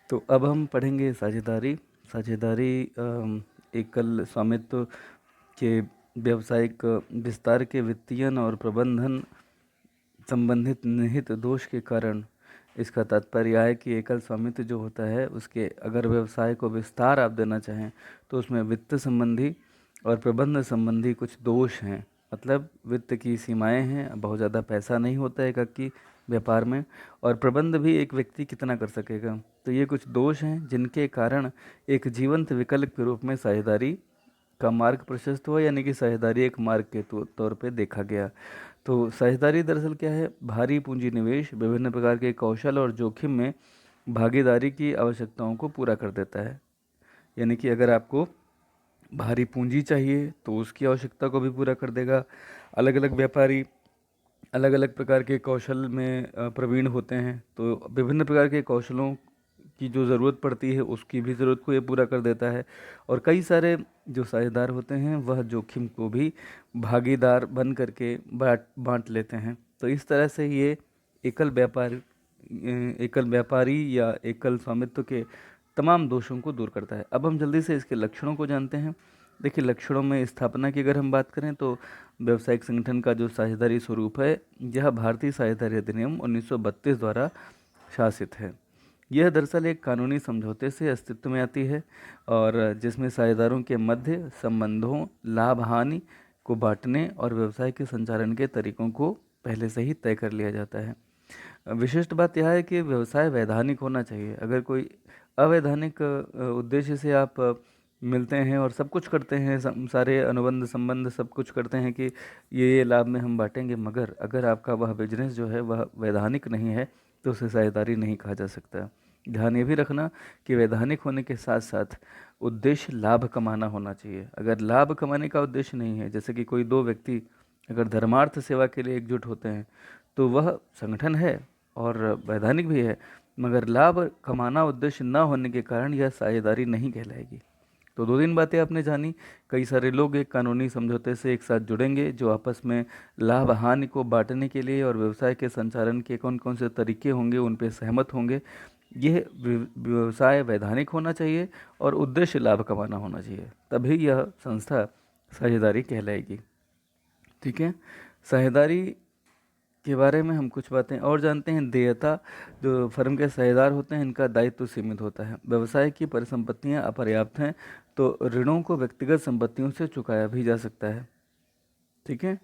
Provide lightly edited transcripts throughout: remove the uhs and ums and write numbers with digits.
तो अब हम पढ़ेंगे साझेदारी। साझेदारी एकल स्वामित्व के व्यावसायिक विस्तार के वित्तीयन और प्रबंधन संबंधित निहित दोष के कारण इसका तात्पर्य है कि एकल स्वामित्व जो होता है उसके अगर व्यवसाय को विस्तार आप देना चाहें तो उसमें वित्त संबंधी और प्रबंधन संबंधी कुछ दोष हैं। मतलब वित्त की सीमाएं हैं, बहुत ज़्यादा पैसा नहीं होता है एकाकी व्यापार में, और प्रबंध भी एक व्यक्ति कितना कर सकेगा। तो ये कुछ दोष हैं जिनके कारण एक जीवंत विकल्प के रूप में साझेदारी का मार्ग प्रशस्त हुआ, यानी कि साझेदारी एक मार्ग के तौर पे देखा गया। तो साझेदारी दरअसल क्या है? भारी पूंजी निवेश, विभिन्न प्रकार के कौशल और जोखिम में भागीदारी की आवश्यकताओं को पूरा कर देता है। यानी कि अगर आपको भारी पूंजी चाहिए तो उसकी आवश्यकता को भी पूरा कर देगा। अलग अलग व्यापारी अलग अलग प्रकार के कौशल में प्रवीण होते हैं, तो विभिन्न प्रकार के कौशलों की जो ज़रूरत पड़ती है उसकी भी ज़रूरत को ये पूरा कर देता है। और कई सारे जो साझेदार होते हैं वह जोखिम को भी भागीदार बन करके बांट बांट लेते हैं। तो इस तरह से ये एकल एकल व्यापारी या एकल स्वामित्व के तमाम दोषों को दूर करता है। अब हम जल्दी से इसके लक्षणों को जानते हैं। देखिए, लक्षणों में स्थापना की अगर हम बात करें तो व्यावसायिक संगठन का जो साझेदारी स्वरूप है यह भारतीय साझेदारी अधिनियम 1932 द्वारा शासित है। यह दरअसल एक कानूनी समझौते से अस्तित्व में आती है और जिसमें साझेदारों के मध्य संबंधों, लाभ हानि को बांटने और व्यवसाय के संचालन के तरीकों को पहले से ही तय कर लिया जाता है। विशिष्ट बात यह है कि व्यवसाय वैधानिक होना चाहिए। अगर कोई अवैधानिक उद्देश्य से आप मिलते हैं और सब कुछ करते हैं, सारे अनुबंध संबंध सब कुछ करते हैं कि ये लाभ में हम बांटेंगे, मगर अगर आपका वह बिजनेस जो है वह वैधानिक नहीं है तो उसे साझेदारी नहीं कहा जा सकता। ध्यान ये भी रखना कि वैधानिक होने के साथ साथ उद्देश्य लाभ कमाना होना चाहिए। अगर लाभ कमाने का उद्देश्य नहीं है, जैसे कि कोई दो व्यक्ति अगर धर्मार्थ सेवा के लिए एकजुट होते हैं तो वह संगठन है और वैधानिक भी है, मगर लाभ कमाना उद्देश्य न होने के कारण यह साझेदारी नहीं कहलाएगी। तो दो तीन बातें आपने जानी। कई सारे लोग एक कानूनी समझौते से एक साथ जुड़ेंगे जो आपस में लाभ हानि को बांटने के लिए और व्यवसाय के संचालन के कौन कौन से तरीके होंगे उन पे सहमत होंगे। यह व्यवसाय वैधानिक होना चाहिए और उद्देश्य लाभ कमाना होना चाहिए, तभी यह संस्था साझेदारी कहलाएगी। ठीक है। साझेदारी के बारे में हम कुछ बातें और जानते हैं। देयता, जो फर्म के साझेदार होते हैं इनका दायित्व सीमित होता है। व्यवसाय की परिसंपत्तियां अपर्याप्त हैं तो ऋणों को व्यक्तिगत संपत्तियों से चुकाया भी जा सकता है। ठीक है।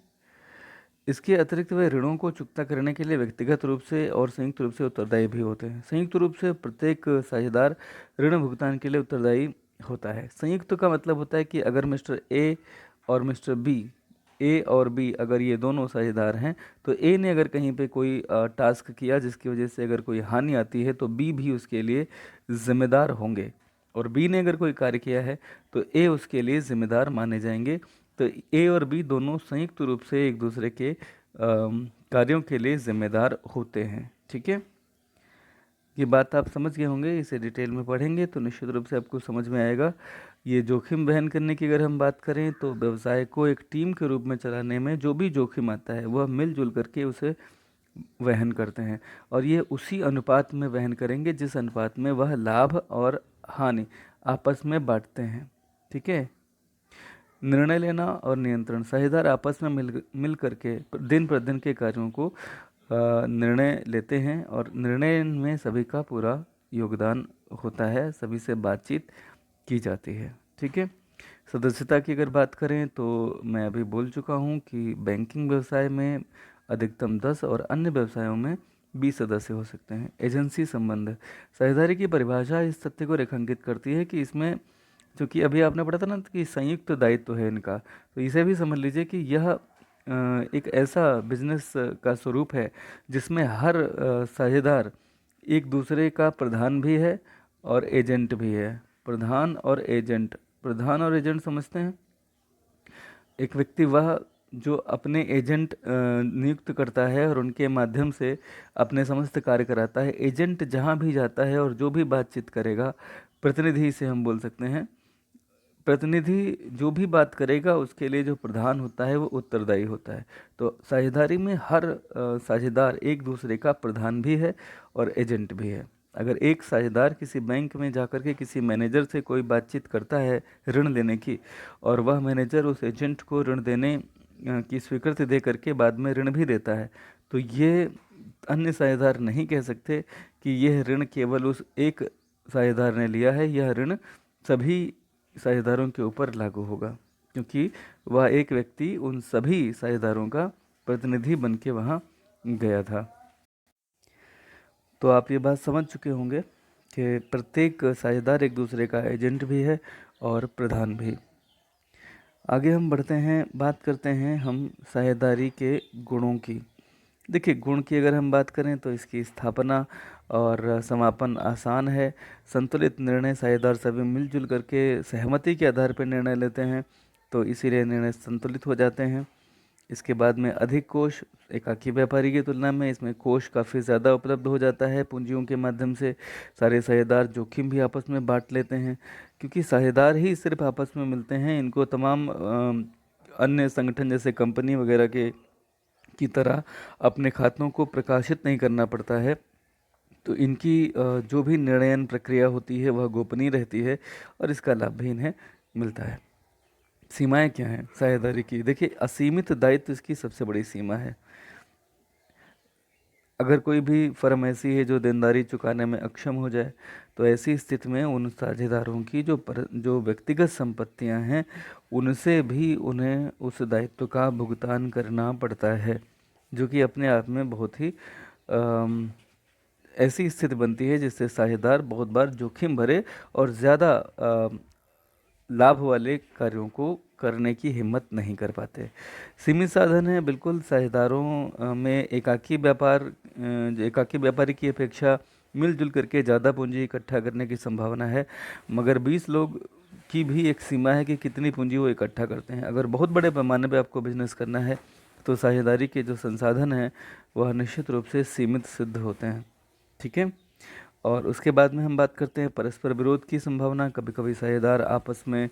इसके अतिरिक्त वे ऋणों को चुकता करने के लिए व्यक्तिगत रूप से और संयुक्त रूप से उत्तरदायी भी होते हैं। संयुक्त रूप से प्रत्येक साझेदार ऋण भुगतान के लिए उत्तरदायी होता है। संयुक्त का मतलब होता है कि अगर मिस्टर ए और मिस्टर बी, ए और बी अगर ये दोनों साझेदार हैं तो ए ने अगर कहीं पे कोई टास्क किया जिसकी वजह से अगर कोई हानि आती है तो बी भी उसके लिए जिम्मेदार होंगे, और बी ने अगर कोई कार्य किया है तो ए उसके लिए जिम्मेदार माने जाएंगे। तो ए और बी दोनों संयुक्त रूप से एक दूसरे के कार्यों के लिए जिम्मेदार होते हैं। ठीक है। ये बात आप समझ गए होंगे, इसे डिटेल में पढ़ेंगे तो निश्चित रूप से आपको समझ में आएगा। ये जोखिम वहन करने की अगर हम बात करें तो व्यवसाय को एक टीम के रूप में चलाने में जो भी जोखिम आता है वह मिलजुल करके उसे वहन करते हैं, और ये उसी अनुपात में वहन करेंगे जिस अनुपात में वह लाभ और हानि आपस में बांटते हैं। ठीक है। निर्णय लेना और नियंत्रण, साझेदार आपस में मिल करके दिन प्रतिदिन के कार्यों को निर्णय लेते हैं और निर्णय में सभी का पूरा योगदान होता है, सभी से बातचीत की जाती है। ठीक है। सदस्यता की अगर बात करें तो मैं अभी बोल चुका हूँ कि बैंकिंग व्यवसाय में अधिकतम 10 और अन्य व्यवसायों में 20 सदस्य हो सकते हैं। एजेंसी संबंध, साझेदारी की परिभाषा इस तथ्य को रेखांकित करती है कि इसमें, क्योंकि अभी आपने पढ़ा था ना कि संयुक्त दायित्व है इनका, तो इसे भी समझ लीजिए कि यह एक ऐसा बिजनेस का स्वरूप है जिसमें हर साझेदार एक दूसरे का प्रधान भी है और एजेंट भी है। प्रधान और एजेंट, प्रधान और एजेंट समझते हैं। एक व्यक्ति वह जो अपने एजेंट नियुक्त करता है और उनके माध्यम से अपने समस्त कार्य कराता है। एजेंट जहाँ भी जाता है और जो भी बातचीत करेगा, प्रतिनिधि से हम बोल सकते हैं, प्रतिनिधि जो भी बात करेगा उसके लिए जो प्रधान होता है वो उत्तरदायी होता है। तो साझेदारी में हर साझेदार एक दूसरे का प्रधान भी है और एजेंट भी है। अगर एक साझेदार किसी बैंक में जाकर के किसी मैनेजर से कोई बातचीत करता है ऋण लेने की, और वह मैनेजर उस एजेंट को ऋण देने की स्वीकृति दे करके बाद में ऋण भी देता है, तो ये अन्य साझेदार नहीं कह सकते कि यह ऋण केवल उस एक साझेदार ने लिया है, यह ऋण सभी साझेदारों के ऊपर लागू होगा, क्योंकि वह एक व्यक्ति उन सभी साझेदारों का प्रतिनिधि बन के वहाँ गया था। तो आप ये बात समझ चुके होंगे कि प्रत्येक साझेदार एक दूसरे का एजेंट भी है और प्रधान भी। आगे हम बढ़ते हैं, बात करते हैं हम साझेदारी के गुणों की। देखिए, गुण की अगर हम बात करें तो इसकी स्थापना और समापन आसान है। संतुलित निर्णय, साझेदार सभी मिलजुल करके सहमति के आधार पर निर्णय लेते हैं, तो इसीलिए निर्णय संतुलित हो जाते हैं। इसके बाद में अधिक कोष, एकाकी व्यापारी की तुलना में इसमें कोष काफ़ी ज़्यादा उपलब्ध हो जाता है पूंजियों के माध्यम से। सारे साझेदार जोखिम भी आपस में बांट लेते हैं, क्योंकि साझेदार ही सिर्फ आपस में मिलते हैं, इनको तमाम अन्य संगठन जैसे कंपनी वगैरह के की तरह अपने खातों को प्रकाशित नहीं करना पड़ता है। तो इनकी जो भी निर्णयन प्रक्रिया होती है वह गोपनीय रहती है और इसका लाभ भी इन्हें मिलता है। सीमाएं क्या हैं साझेदारी की? देखिए, असीमित दायित्व इसकी सबसे बड़ी सीमा है। अगर कोई भी फर्म ऐसी है जो देनदारी चुकाने में अक्षम हो जाए, तो ऐसी स्थिति में उन साझेदारों की जो व्यक्तिगत संपत्तियां हैं, उनसे भी उन्हें उस दायित्व का भुगतान करना पड़ता है, जो कि अपने आप में बहुत ही ऐसी स्थिति बनती है जिससे साझेदार बहुत बार जोखिम भरे और ज़्यादा लाभ वाले कार्यों को करने की हिम्मत नहीं कर पाते। सीमित साधन है, बिल्कुल। साझेदारों में एकाकी व्यापारी की अपेक्षा मिलजुल करके ज़्यादा पूंजी इकट्ठा करने की संभावना है, मगर 20 लोग की भी एक सीमा है कि कितनी पूंजी वो इकट्ठा करते हैं। अगर बहुत बड़े पैमाने पे आपको बिजनेस करना है तो साझेदारी के जो संसाधन हैं वह निश्चित रूप से सीमित सिद्ध होते हैं। ठीक है। और उसके बाद में हम बात करते हैं परस्पर विरोध की संभावना। कभी कभी साझेदार आपस में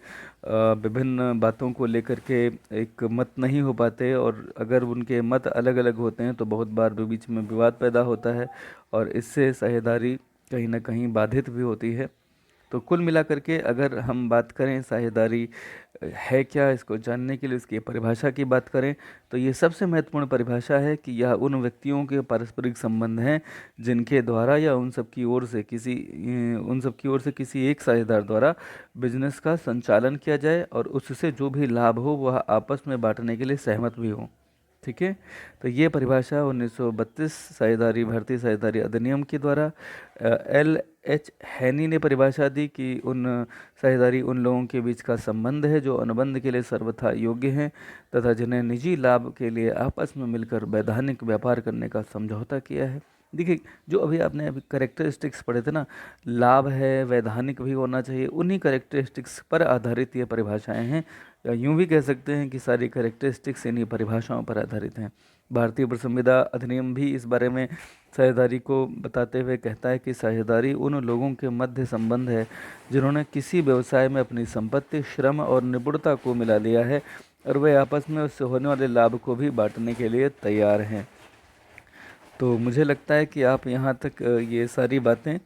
विभिन्न बातों को लेकर के एक मत नहीं हो पाते, और अगर उनके मत अलग अलग होते हैं तो बहुत बार बीच में विवाद पैदा होता है और इससे साझेदारी कहीं ना कहीं बाधित भी होती है। तो कुल मिलाकर के अगर हम बात करें साझेदारी है क्या, इसको जानने के लिए उसकी परिभाषा की बात करें तो ये सबसे महत्वपूर्ण परिभाषा है कि यह उन व्यक्तियों के पारस्परिक संबंध हैं जिनके द्वारा या उन सब की ओर से किसी एक साझेदार द्वारा बिजनेस का संचालन किया जाए और उससे जो भी लाभ हो वह आपस में बांटने के लिए सहमत भी हो। ठीक है। तो ये परिभाषा 1932 भारतीय साझेदारी अधिनियम के द्वारा L.H. हैनी ने परिभाषा दी कि साझेदारी उन लोगों के बीच का संबंध है जो अनुबंध के लिए सर्वथा योग्य हैं तथा जिन्हें निजी लाभ के लिए आपस में मिलकर वैधानिक व्यापार करने का समझौता किया है। देखिए, जो अभी करेक्टरिस्टिक्स पढ़े थे ना, लाभ है, वैधानिक भी होना चाहिए, उन्हीं करेक्टरिस्टिक्स पर आधारित ये परिभाषाएं हैं, या यूं भी कह सकते हैं कि सारी करेक्टरिस्टिक्स इन्हीं परिभाषाओं पर आधारित हैं। भारतीय संविदा अधिनियम भी इस बारे में साझेदारी को बताते हुए कहता है कि साझेदारी उन लोगों के मध्य संबंध है जिन्होंने किसी व्यवसाय में अपनी संपत्ति, श्रम और निपुणता को मिला लिया है और वे आपस में उससे होने वाले लाभ को भी बांटने के लिए तैयार हैं। तो मुझे लगता है कि आप यहाँ तक ये सारी बातें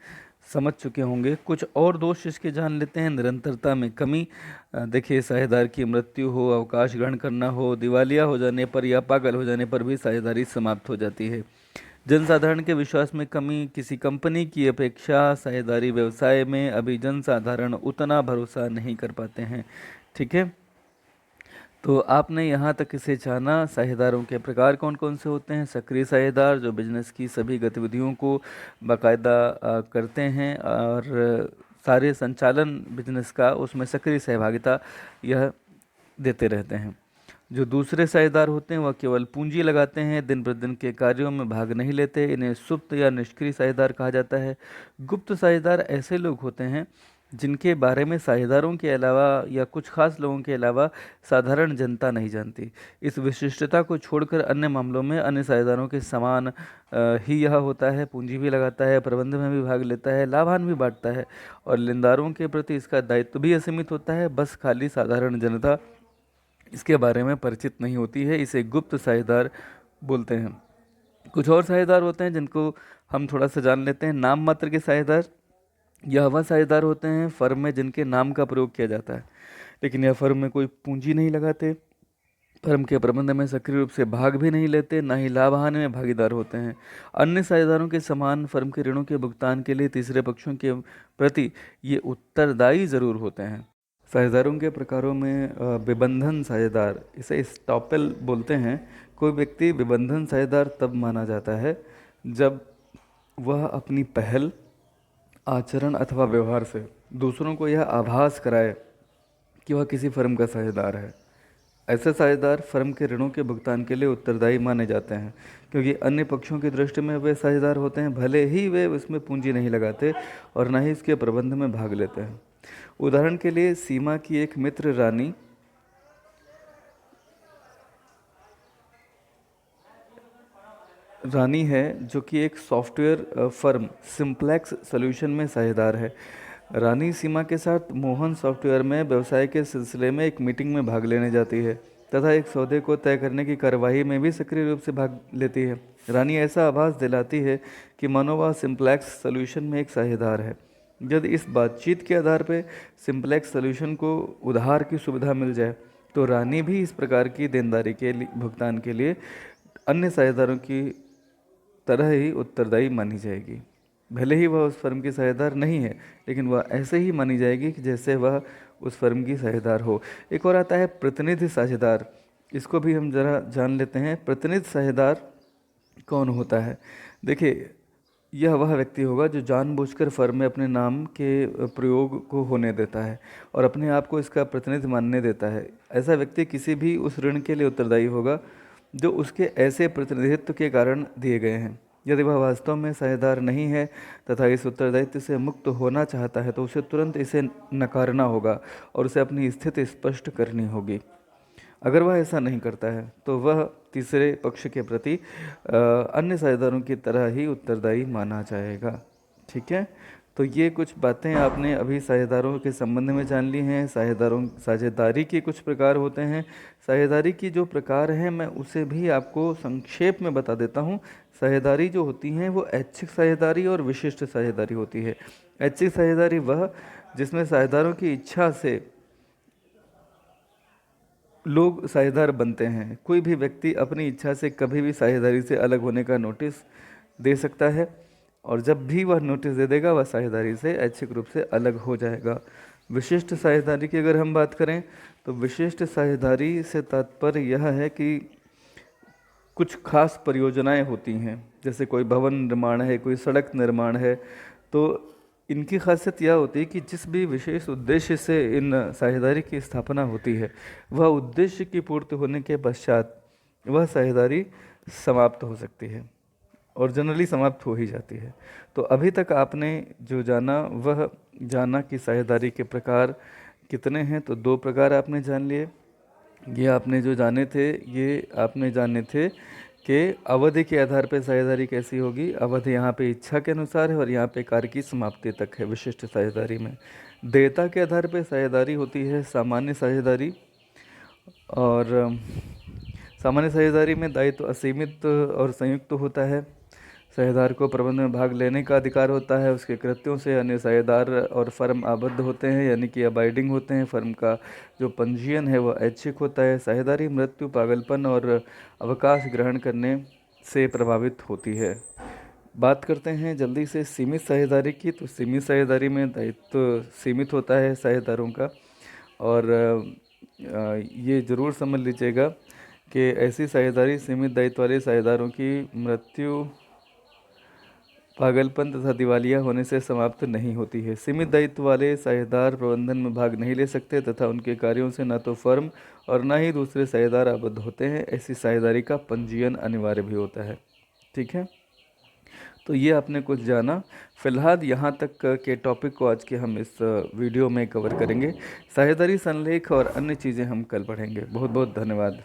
समझ चुके होंगे। कुछ और दोष इसके जान लेते हैं। निरंतरता में कमी। देखिए, साझेदार की मृत्यु हो, अवकाश ग्रहण करना हो, दिवालिया हो जाने पर या पागल हो जाने पर भी साझेदारी समाप्त हो जाती है। जनसाधारण के विश्वास में कमी। किसी कंपनी की अपेक्षा साझेदारी व्यवसाय में अभी जनसाधारण उतना भरोसा नहीं कर पाते हैं। ठीक है। तो आपने यहाँ तक इसे जाना। साझेदारों के प्रकार कौन कौन से होते हैं? सक्रिय साझेदार जो बिजनेस की सभी गतिविधियों को बाकायदा करते हैं और सारे संचालन बिजनेस का उसमें सक्रिय सहभागिता यह देते रहते हैं। जो दूसरे साझेदार होते हैं वह केवल पूंजी लगाते हैं, दिन प्रतिदिन के कार्यों में भाग नहीं लेते। इन्हें सुप्त या निष्क्रिय साझेदार कहा जाता है। गुप्त साझेदार ऐसे लोग होते हैं जिनके बारे में साझेदारों के अलावा या कुछ खास लोगों के अलावा साधारण जनता नहीं जानती। इस विशिष्टता को छोड़कर अन्य मामलों में अन्य साझेदारों के समान ही यह होता है। पूंजी भी लगाता है, प्रबंध में भी भाग लेता है, लाभान भी बांटता है और लेनदारों के प्रति इसका दायित्व भी असीमित होता है। बस खाली साधारण जनता इसके बारे में परिचित नहीं होती है। इसे गुप्त साझेदार बोलते हैं। कुछ और साझेदार होते हैं जिनको हम थोड़ा सा जान लेते हैं। नाम मात्र के साझेदार, यह वह साझेदार होते हैं फर्म में जिनके नाम का प्रयोग किया जाता है, लेकिन यह फर्म में कोई पूंजी नहीं लगाते, फर्म के प्रबंधन में सक्रिय रूप से भाग भी नहीं लेते, ना ही लाभ हानि में भागीदार होते हैं। अन्य साझेदारों के समान फर्म के ऋणों के भुगतान के लिए तीसरे पक्षों के प्रति ये उत्तरदायी जरूर होते हैं। साझेदारों के प्रकारों में विबंधन साझेदार, इसे स्टॉपेल बोलते हैं। कोई व्यक्ति विबंधन साझेदार तब माना जाता है जब वह अपनी पहल, आचरण अथवा व्यवहार से दूसरों को यह आभास कराए कि वह किसी फर्म का साझेदार है। ऐसे साझेदार फर्म के ऋणों के भुगतान के लिए उत्तरदायी माने जाते हैं, क्योंकि अन्य पक्षों की दृष्टि में वे साझेदार होते हैं, भले ही वे इसमें पूंजी नहीं लगाते और न ही इसके प्रबंध में भाग लेते हैं। उदाहरण के लिए सीमा की एक मित्र रानी है, जो कि एक सॉफ्टवेयर फर्म सिंप्लेक्स सॉल्यूशन में साझेदार है। रानी सीमा के साथ मोहन सॉफ्टवेयर में व्यवसाय के सिलसिले में एक मीटिंग में भाग लेने जाती है तथा एक सौदे को तय करने की कार्यवाही में भी सक्रिय रूप से भाग लेती है। रानी ऐसा आभास दिलाती है कि मानो वह सिंप्लेक्स सॉल्यूशन में एक साझेदार है। यदि इस बातचीत के आधार पर सिंप्लेक्स सॉल्यूशन को उधार की सुविधा मिल जाए तो रानी भी इस प्रकार की देनदारी के भुगतान के लिए अन्य साझेदारों की तरह ही उत्तरदायी मानी जाएगी। भले ही वह उस फर्म की साझेदार नहीं है, लेकिन वह ऐसे ही मानी जाएगी कि जैसे वह उस फर्म की साझेदार हो। एक और आता है प्रतिनिधि साझेदार, इसको भी हम जरा जान लेते हैं। प्रतिनिधि साझेदार कौन होता है? देखिए, यह वह व्यक्ति होगा जो जानबूझकर फर्म में अपने नाम के प्रयोग को होने देता है और अपने आप को इसका प्रतिनिधि मानने देता है। ऐसा व्यक्ति किसी भी उस ऋण के लिए उत्तरदायी होगा जो उसके ऐसे प्रतिनिधित्व के कारण दिए गए हैं। यदि वह वास्तव में साझेदार नहीं है तथा इस उत्तरदायित्व से मुक्त होना चाहता है तो उसे तुरंत इसे नकारना होगा और उसे अपनी स्थिति स्पष्ट करनी होगी। अगर वह ऐसा नहीं करता है तो वह तीसरे पक्ष के प्रति अन्य साझेदारों की तरह ही उत्तरदायी माना जाएगा। ठीक है, तो ये कुछ बातें आपने अभी साझेदारों के संबंध में जान ली हैं। साझेदारी के कुछ प्रकार होते हैं। साझेदारी की जो प्रकार हैं मैं उसे भी आपको संक्षेप में बता देता हूँ। साझेदारी जो होती हैं वो ऐच्छिक साझेदारी और विशिष्ट साझेदारी होती है। ऐच्छिक साझेदारी वह जिसमें साझेदारों की इच्छा से लोग साझेदार बनते हैं। कोई भी व्यक्ति अपनी इच्छा से कभी भी साझेदारी से अलग होने का नोटिस दे सकता है और जब भी वह नोटिस दे देगा वह साझेदारी से ऐच्छिक रूप से अलग हो जाएगा। विशिष्ट साझेदारी की अगर हम बात करें तो विशिष्ट साझेदारी से तात्पर्य यह है कि कुछ खास परियोजनाएं होती हैं, जैसे कोई भवन निर्माण है, कोई सड़क निर्माण है, तो इनकी खासियत यह होती है कि जिस भी विशेष उद्देश्य से इन साझेदारी की स्थापना होती है वह उद्देश्य की पूर्ति होने के पश्चात वह साझेदारी समाप्त हो सकती है और जनरली समाप्त हो ही जाती है। तो अभी तक आपने जो जाना वह जाना कि साझेदारी के प्रकार कितने हैं, तो 2 प्रकार आपने जान लिए। ये आपने जाने थे कि अवधि के आधार पर साझेदारी कैसी होगी। अवधि यहाँ पे इच्छा के अनुसार है और यहाँ पे कार्य की समाप्ति तक है विशिष्ट साझेदारी में। देयता के आधार पर साझेदारी होती है सामान्य साझेदारी, और सामान्य साझेदारी में दायित्व असीमित और संयुक्त होता है। साझेदार को प्रबंध में भाग लेने का अधिकार होता है। उसके कृत्यों से अन्य साझेदार और फर्म आबद्ध होते हैं, यानी कि अबाइडिंग होते हैं। फर्म का जो पंजीयन है वह ऐच्छिक होता है। साझेदारी मृत्यु, पागलपन और अवकाश ग्रहण करने से प्रभावित होती है। बात करते हैं जल्दी से सीमित साझेदारी की। तो सीमित साझेदारी में दायित्व सीमित होता है साझेदारों का, और ये ज़रूर समझ लीजिएगा कि ऐसी साझेदारी सीमित दायित्व वाले साझेदारों की मृत्यु, पागलपन तथा दिवालिया होने से समाप्त नहीं होती है। सीमित दायित्व वाले साझेदार प्रबंधन में भाग नहीं ले सकते तथा उनके कार्यों से न तो फर्म और न ही दूसरे साझेदार आबद्ध होते हैं। ऐसी साझेदारी का पंजीयन अनिवार्य भी होता है। ठीक है, तो ये आपने कुछ जाना। फिलहाल यहाँ तक के टॉपिक को आज के हम इस वीडियो में कवर करेंगे। साझेदारी संलेख और अन्य चीज़ें हम कल पढ़ेंगे। बहुत बहुत धन्यवाद।